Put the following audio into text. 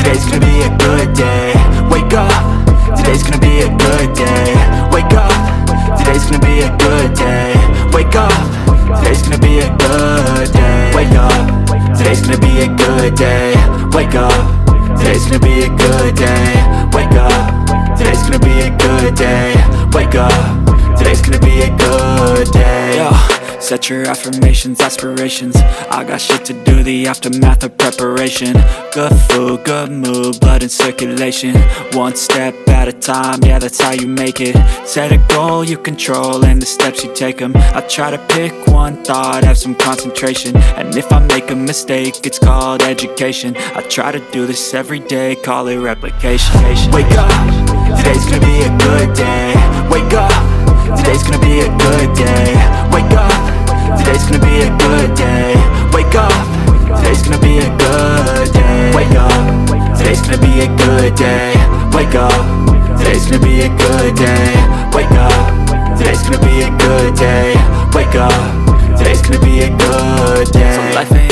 today's gonna be a good day. Wake up, today's gonna be a good day. Wake up, today's gonna be a good day. Wake up, today's gonna be a good day. Wake up, today's gonna be a good day. Wake up, today's gonna be a good day. Wake up, today's gonna be a good day. Wake up, today's gonna be a good day. Yo, set your affirmations, aspirations. I got shit to do, the aftermath of preparation. Good food, good mood, blood in circulation. One step at a time, yeah, that's how you make it. Set a goal you control and the steps you take them. I try to pick one thought, have some concentration. And if I make a mistake, it's called education. I try to do this every day, call it replication. Wake up, today's gonna be a good day. Wake up, today's gonna be a good day. Wake up, today's gonna be a good day. Wake up, today's gonna be a good day. Wake up, today's gonna be a good day. Wake up, today's gonna be a good day. Wake up, today's gonna be a good day. Wake up, today's gonna be a good day. So life ain't